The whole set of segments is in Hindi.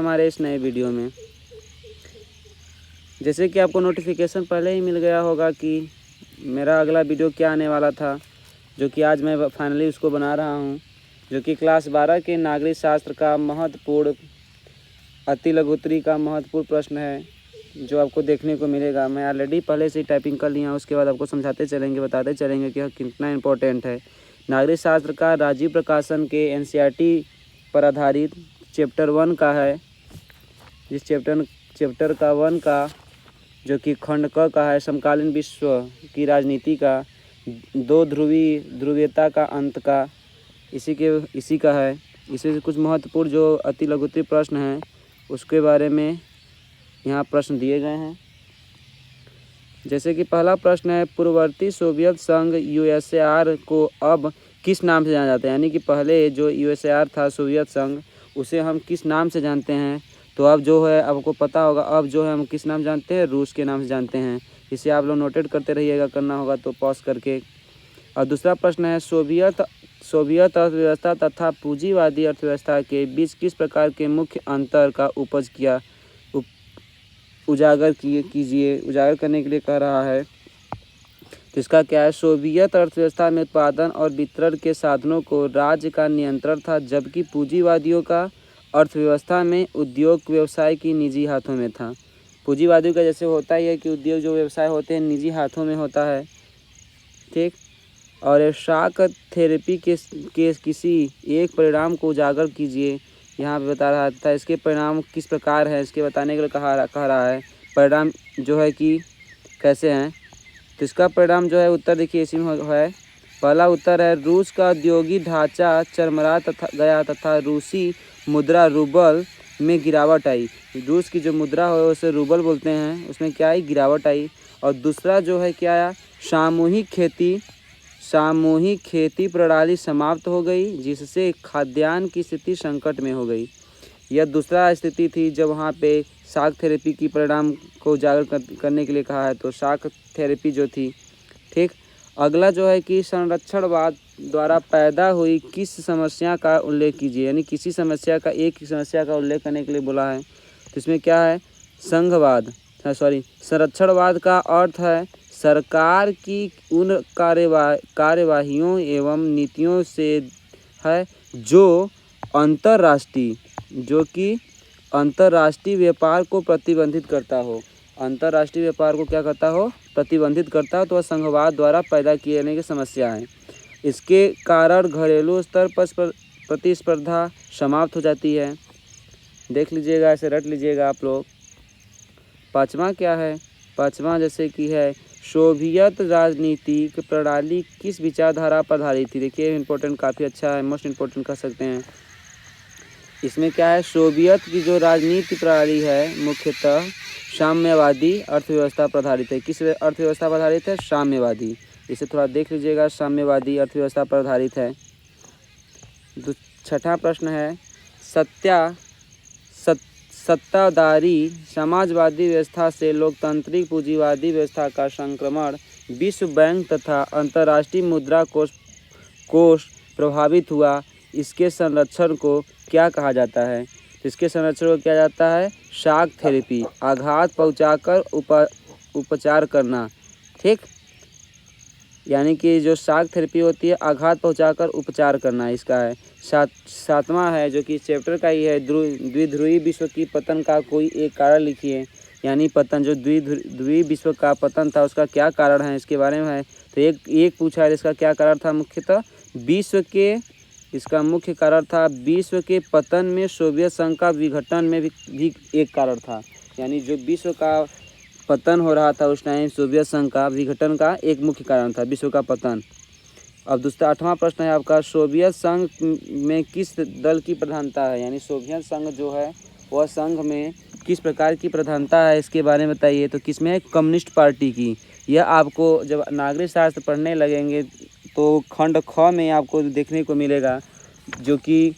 हमारे इस नए वीडियो में। जैसे कि आपको नोटिफिकेशन पहले ही मिल गया होगा कि मेरा अगला वीडियो क्या आने वाला था, जो कि आज मैं फाइनली उसको बना रहा हूं, जो कि क्लास 12 के नागरिक शास्त्र का महत्वपूर्ण अति लघुत्तरी का महत्वपूर्ण प्रश्न है, जो आपको देखने को मिलेगा। मैं ऑलरेडी पहले से ही टाइपिंग कर लिया, उसके बाद आपको समझाते चलेंगे, बताते चलेंगे कि कितना इम्पोर्टेंट है। नागरिक शास्त्र का राजीव प्रकाशन के एनसीईआरटी पर आधारित चैप्टर 1 का है। जिस चैप्टर का 1 का जो कि खंड क का है, समकालीन विश्व की राजनीति का, दो ध्रुवीयता का अंत का, इसी का है। इसी से कुछ महत्वपूर्ण जो अति लघुत्तरी प्रश्न हैं उसके बारे में यहाँ प्रश्न दिए गए हैं। जैसे कि पहला प्रश्न है, पूर्ववर्ती सोवियत संघ यूएसएआर को अब किस नाम से जाना जाता है। यानी कि पहले जो यूएसएआर था, सोवियत संघ, उसे हम किस नाम से जानते हैं। तो अब जो है, आपको पता होगा, अब जो है हम किस नाम जानते हैं, रूस के नाम से जानते हैं। इसे आप लोग नोटेट करते रहिएगा, करना होगा तो पॉज करके। और दूसरा प्रश्न है, सोवियत अर्थव्यवस्था तथा पूंजीवादी अर्थव्यवस्था के बीच किस प्रकार के मुख्य अंतर का उजागर करने के लिए कह रहा है। तो इसका क्या है, सोवियत अर्थव्यवस्था में उत्पादन और वितरण के साधनों को राज्य का नियंत्रण था, जबकि पूंजीवादियों का अर्थव्यवस्था में उद्योग व्यवसाय की निजी हाथों में था। पूंजीवादियों का जैसे होता ही है कि उद्योग जो व्यवसाय होते हैं निजी हाथों में होता है, ठीक। और शॉक थेरेपी के किसी एक परिणाम को उजागर कीजिए, यहाँ पे बता रहा था। इसके परिणाम किस प्रकार है, इसके बताने के लिए कह रहा है। परिणाम जो है कि कैसे हैं, तो इसका परिणाम जो है, उत्तर देखिए इसी में है। पहला उत्तर है, रूस का औद्योगिक ढांचा चरमरा गया तथा रूसी मुद्रा रूबल में गिरावट आई। रूस की जो मुद्रा है उसे रूबल बोलते हैं, उसमें क्या आई, गिरावट आई। और दूसरा जो है क्या आया, सामूहिक खेती प्रणाली समाप्त हो गई, जिससे खाद्यान्न की स्थिति संकट में हो गई। यह दूसरा स्थिति थी जब वहाँ पे शॉक थेरेपी की परिणाम को उजागर करने के लिए कहा है। तो शॉक थेरेपी जो थी, ठीक। अगला जो है कि संरक्षणवाद द्वारा पैदा हुई किस समस्या का उल्लेख कीजिए। यानी किसी समस्या का, एक समस्या का उल्लेख करने के लिए बोला है। तो इसमें क्या है, संरक्षणवाद का अर्थ है सरकार की उन कार्यवाहियों एवं नीतियों से है जो अंतर्राष्ट्रीय व्यापार को प्रतिबंधित करता हो। अंतर्राष्ट्रीय व्यापार को क्या करता हो, प्रतिबंधित करता हो। तो वह संघवाद द्वारा पैदा किए जाने की समस्या है। इसके कारण घरेलू स्तर पर प्रतिस्पर्धा समाप्त हो जाती है। देख लीजिएगा, ऐसे रट लीजिएगा आप लोग। पाँचवा क्या है, पाँचवा जैसे कि है, सोवियत राजनीतिक प्रणाली किस विचारधारा पर आधारित थी। देखिए इंपॉर्टेंट, काफ़ी अच्छा है, मोस्ट इम्पोर्टेंट कह सकते हैं। इसमें क्या है, सोवियत की जो राजनीति प्रणाली है मुख्यतः साम्यवादी अर्थव्यवस्था पर आधारित है। किस अर्थव्यवस्था पर आधारित है, साम्यवादी। इसे थोड़ा देख लीजिएगा, साम्यवादी अर्थव्यवस्था पर आधारित है। छठा प्रश्न है, सत्ताधारी समाजवादी व्यवस्था से लोकतांत्रिक पूंजीवादी व्यवस्था का संक्रमण विश्व बैंक तथा अंतर्राष्ट्रीय मुद्रा कोष प्रभावित हुआ। इसके संरक्षण को क्या कहा जाता है। तो इसके संरक्षण को क्या जाता है, शॉक थेरेपी, आघात पहुंचाकर उपचार करना, ठीक। यानी कि जो शॉक थेरेपी होती है, आघात पहुंचाकर उपचार करना, इसका है। सातवां है जो कि चैप्टर का ही है, द्विध्रुवी विश्व की पतन का कोई एक कारण लिखिए। यानी पतन, जो द्विध्रुवी विश्व का पतन था उसका क्या कारण है, इसके बारे में है। तो एक पूछा है, इसका क्या कारण था, मुख्यतः इसका मुख्य कारण था विश्व के पतन में सोवियत संघ का विघटन में भी एक कारण था। यानी जो विश्व का पतन हो रहा था उस टाइम, सोवियत संघ का विघटन का एक मुख्य कारण था विश्व का पतन। अब दूसरा आठवां प्रश्न है आपका, सोवियत संघ में किस दल की प्रधानता है। यानी सोवियत संघ जो है वह संघ में किस प्रकार की प्रधानता है, इसके बारे में बताइए। तो किसमें, कम्युनिस्ट पार्टी की। यह आपको जब नागरिक शास्त्र पढ़ने लगेंगे तो खंड ख में आपको देखने को मिलेगा, जो कि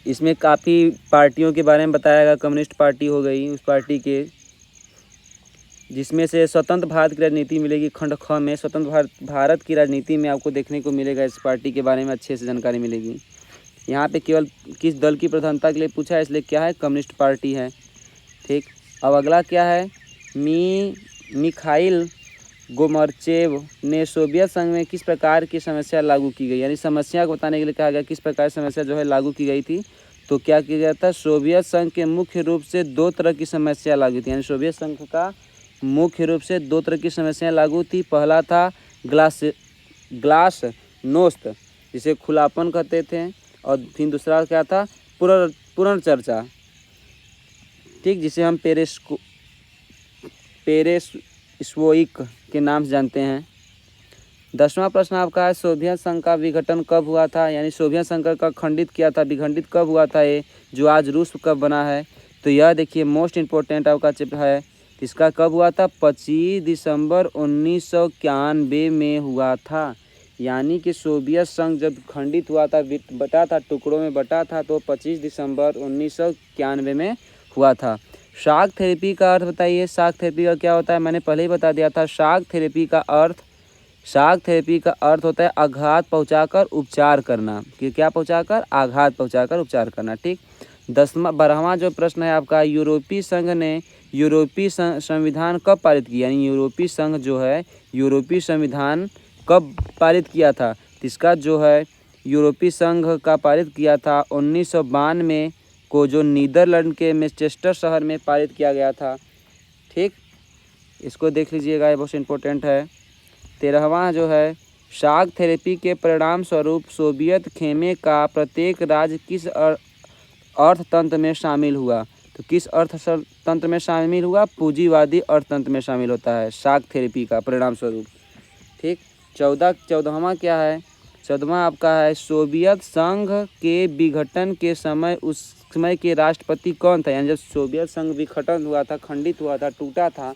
इसमें काफ़ी पार्टियों के बारे में बताया। कम्युनिस्ट पार्टी हो गई उस पार्टी के, जिसमें से स्वतंत्र भारत की राजनीति मिलेगी। खंड ख में स्वतंत्र भारत की राजनीति में आपको देखने को मिलेगा, इस पार्टी के बारे में अच्छे से जानकारी मिलेगी। यहाँ पे केवल किस दल की प्रधानता के लिए पूछा है, इसलिए क्या है, कम्युनिस्ट पार्टी है। ठीक, अब अगला क्या है, मिखाइल गोर्बाचेव ने सोवियत संघ में किस प्रकार की समस्या लागू की गई, यानी समस्या को बताने के लिए कहा गया किस प्रकार की समस्या जो है लागू की गई थी। तो क्या किया गया था, सोवियत संघ के मुख्य रूप से 2 तरह की समस्या लागू थी, यानी सोवियत संघ का मुख्य रूप से 2 तरह की समस्याएं लागू थी। पहला था ग्लास नोस्त, जिसे खुलापन कहते थे, और फिर दूसरा क्या था, पुनर्चर्चा। ठीक, जिसे हम पेरेस्वोइक के नाम से जानते हैं। 10वां प्रश्न आपका है, सोवियत संघ का विघटन कब हुआ था, यानी सोवियत संघ का खंडित किया था, विखंडित कब हुआ था, ये जो आज रूस कब बना है। तो यह देखिए मोस्ट इम्पोर्टेंट आपका चैप्टर है। इसका कब हुआ था, 25 दिसंबर 1991 में हुआ था। यानी कि सोवियत संघ जब खंडित हुआ था, बटा था, टुकड़ों में बटा था, तो 25 दिसंबर 1991 में हुआ था। शॉक थेरेपी का अर्थ बताइए, शॉक थेरेपी का क्या होता है, मैंने पहले ही बता दिया था। शॉक थेरेपी का अर्थ होता है आघात पहुंचाकर उपचार करना, कि क्या पहुंचाकर, आघात पहुंचाकर उपचार करना। ठीक, 12वां जो प्रश्न है आपका, यूरोपीय संघ ने यूरोपीय संविधान कब पारित किया, यानी यूरोपीय संघ जो है यूरोपीय संविधान कब पारित किया था। तो इसका जो है यूरोपीय संघ का पारित किया था 1992 को, जो नीदरलैंड के मैनचेस्टर शहर में पारित किया गया था। ठीक, इसको देख लीजिएगा, ये बहुत इंपॉर्टेंट है। 13वां जो है, शॉक थेरेपी के परिणाम स्वरूप सोवियत खेमे का प्रत्येक राज्य किस अर्थतंत्र में शामिल हुआ। तो किस अर्थतंत्र में शामिल हुआ, पूंजीवादी अर्थतंत्र में शामिल होता है शॉक थेरेपी का परिणाम स्वरूप। ठीक, 14वां क्या है, 14वां आपका है, सोवियत संघ के विघटन के समय उस समय के राष्ट्रपति कौन था, यानी जब सोवियत संघ विघटन हुआ था, खंडित हुआ था, टूटा था,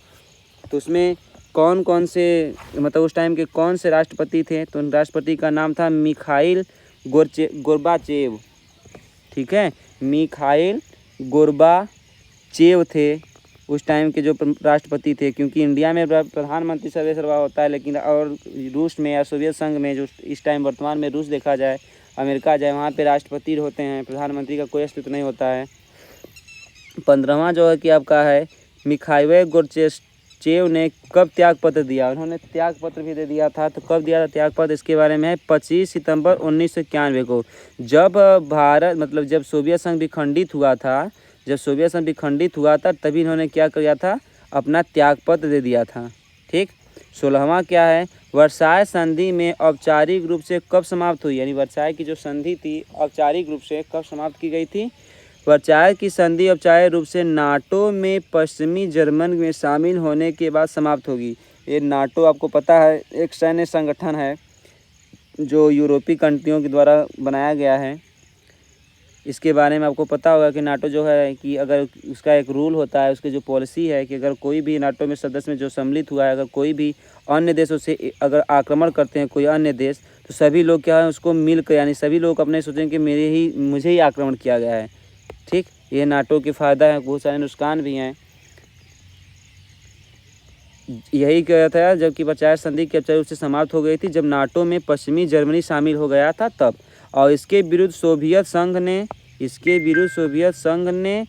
तो उसमें कौन कौन से, मतलब उस टाइम के कौन से राष्ट्रपति थे। तो उन राष्ट्रपति का नाम था मिखाइल गोर्बाचेव। ठीक है, मिखाइल गोर्बाचेव थे उस टाइम के जो राष्ट्रपति थे, क्योंकि इंडिया में प्रधानमंत्री सर्वेसर्वा होता है, लेकिन और रूस में या सोवियत संघ में, जो इस टाइम वर्तमान में रूस देखा जाए, अमेरिका जाए, वहाँ पे राष्ट्रपति होते हैं, प्रधानमंत्री का कोई अस्तित्व नहीं होता है। 15वां जो है कि आपका है, मिखाइल गोर्बाचेव ने कब त्यागपत्र दिया, उन्होंने त्यागपत्र भी दे दिया था। तो कब दिया था त्यागपत्र, इसके बारे में है 25 सितंबर 1991 को, जब भारत, मतलब जब सोवियत संघ विखंडित हुआ था, तभी इन्होंने क्या किया था, अपना त्यागपत्र दे दिया था। ठीक, 16वां क्या है, वर्साय संधि में औपचारिक रूप से कब समाप्त हुई, यानी वर्साय की जो संधि थी औपचारिक रूप से कब समाप्त की गई थी। वर्साय की संधि औपचारिक रूप से नाटो में पश्चिमी जर्मन में शामिल होने के बाद समाप्त होगी। ये नाटो आपको पता है एक सैन्य संगठन है जो यूरोपीय कंट्रियों के द्वारा बनाया गया है। इसके बारे में आपको पता होगा कि नाटो जो है कि अगर उसका एक रूल होता है, उसकी जो पॉलिसी है कि अगर कोई भी नाटो में सदस्य में जो सम्मिलित हुआ है, अगर कोई भी अन्य देशों से अगर आक्रमण करते हैं कोई अन्य देश, तो सभी लोग क्या है उसको मिलकर, यानी सभी लोग अपने सोचें कि मुझे ही आक्रमण किया गया है। ठीक, ये नाटो के फ़ायदा है, बहुत सारे नुकसान भी हैं। यही क्या था, जबकि वर्साय संधि की औपचारिक रूप से समाप्त हो गई थी जब नाटो में पश्चिमी जर्मनी शामिल हो गया था तब, और इसके विरुद्ध सोवियत संघ ने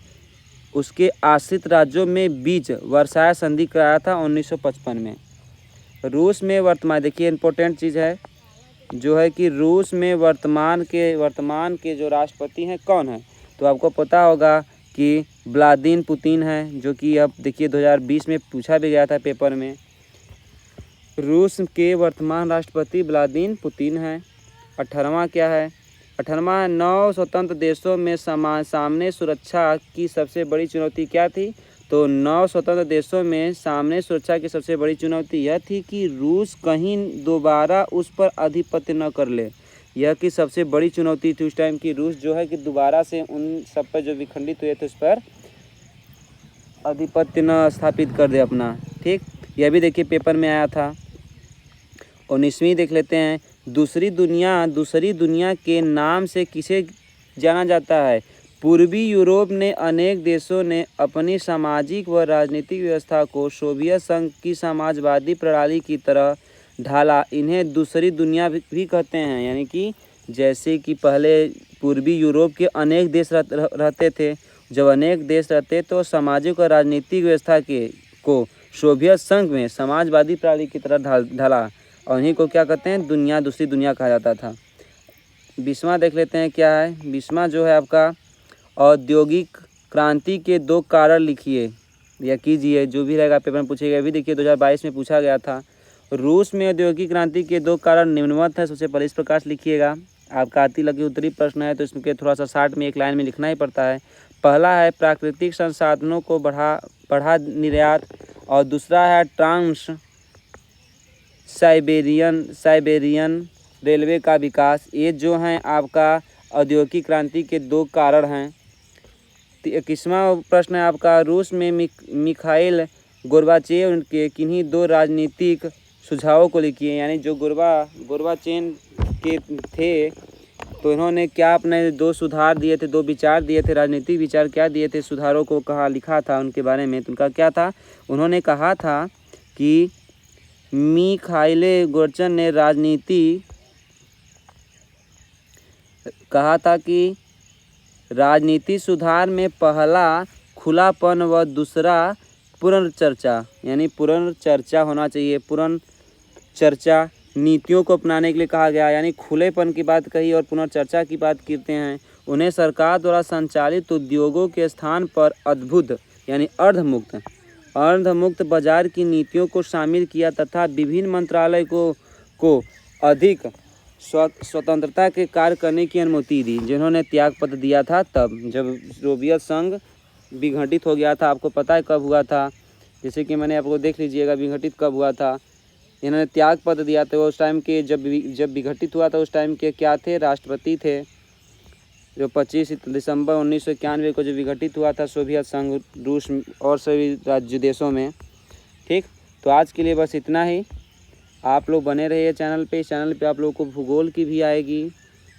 उसके आश्रित राज्यों में बीच वर्साय संधि कराया था 1955 में। रूस में वर्तमान, देखिए इंपॉर्टेंट चीज़ है जो है कि रूस में वर्तमान के जो राष्ट्रपति हैं कौन है, तो आपको पता होगा कि व्लादिमीर पुतिन है, जो कि अब देखिए 2020 में पूछा भी गया था पेपर में। रूस के वर्तमान राष्ट्रपति व्लादिमीर पुतिन हैं। 18वां क्या है, 18वां, 9 स्वतंत्र देशों में सामने सुरक्षा की सबसे बड़ी चुनौती क्या थी। तो 9 स्वतंत्र देशों में सामने सुरक्षा की सबसे बड़ी चुनौती यह थी कि रूस कहीं दोबारा उस पर आधिपत्य न कर ले। यह कि सबसे बड़ी चुनौती थी उस टाइम की रूस जो है कि दोबारा से उन सब पर जो विखंडित हुए थे उस पर आधिपत्य न स्थापित कर दे अपना। ठीक, यह भी देखिए पेपर में आया था। 19वीं देख लेते हैं, दूसरी दुनिया के नाम से किसे जाना जाता है। पूर्वी यूरोप ने अनेक देशों ने अपनी सामाजिक व राजनीतिक व्यवस्था को सोवियत संघ की समाजवादी प्रणाली की तरह ढाला। इन्हें दूसरी दुनिया भी कहते हैं, यानी कि जैसे कि पहले पूर्वी यूरोप के अनेक देश रहते थे। जब अनेक देश रहते तो सामाजिक और राजनीतिक व्यवस्था को सोवियत संघ में समाजवादी प्रणाली की तरह ढला और उन्हीं को क्या कहते हैं, दूसरी दुनिया कहा जाता था। 20वां देख लेते हैं क्या है। 20वां जो है आपका औद्योगिक क्रांति के 2 कारण लिखिए या कीजिए, जो भी रहेगा पेपर में पूछेगा। अभी देखिए 2022 में पूछा गया था। रूस में औद्योगिक क्रांति के 2 कारण निम्नवत है। सबसे पहले इस प्रकार से लिखिएगा। आपका आती लगी उत्तरी प्रश्न है तो इसमें थोड़ा सा शार्ट में एक लाइन में लिखना ही पड़ता है। पहला है प्राकृतिक संसाधनों को बढ़ा निर्यात और दूसरा है ट्रांस साइबेरियन रेलवे का विकास। ये जो हैं आपका औद्योगिक क्रांति के 2 कारण हैं। 21वां प्रश्न है आपका रूस में मिखाइल गोर्बाचेव के किन्हीं 2 राजनीतिक सुझावों को लिखिए। यानी जो गोर्बाचेव के थे तो इन्होंने क्या अपने 2 सुधार दिए थे, 2 विचार दिए थे, राजनीतिक विचार क्या दिए थे, सुधारों को कहा लिखा था उनके बारे में। तो उनका क्या था, उन्होंने कहा था कि मिखाइल गोर्बाचेव ने राजनीति सुधार में पहला खुलापन व दूसरा पुनर्चर्चा, यानी पुनर्चर्चा होना चाहिए। पुनर्चर्चा नीतियों को अपनाने के लिए कहा गया, यानी खुलेपन की बात कही और पुनर्चर्चा की बात करते हैं। उन्हें सरकार द्वारा संचालित उद्योगों के स्थान पर अद्भुत यानी अर्धमुक्त बाजार की नीतियों को शामिल किया तथा विभिन्न मंत्रालय को अधिक स्वतंत्रता के कार्य करने की अनुमति दी। जिन्होंने त्यागपत्र दिया था तब जब सोवियत संघ विघटित हो गया था। आपको पता है कब हुआ था, जैसे कि मैंने आपको देख लीजिएगा विघटित कब हुआ था। इन्होंने त्यागपत्र दिया था उस टाइम के, जब विघटित हुआ था उस टाइम के क्या थे, राष्ट्रपति थे। जो 25 दिसंबर 1991 को जो विघटित हुआ था सोवियत संघ रूस और सभी राज्य देशों में। ठीक, तो आज के लिए बस इतना ही। आप लोग बने रहिए चैनल पे। चैनल पे आप लोगों को भूगोल की भी आएगी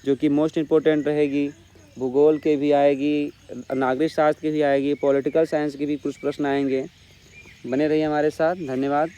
जो कि मोस्ट इम्पोर्टेंट रहेगी, भूगोल के भी आएगी, नागरिक शास्त्र की भी आएगी, पॉलिटिकल साइंस के भी कुछ प्रश्न आएंगे। बने रहिए हमारे साथ। धन्यवाद।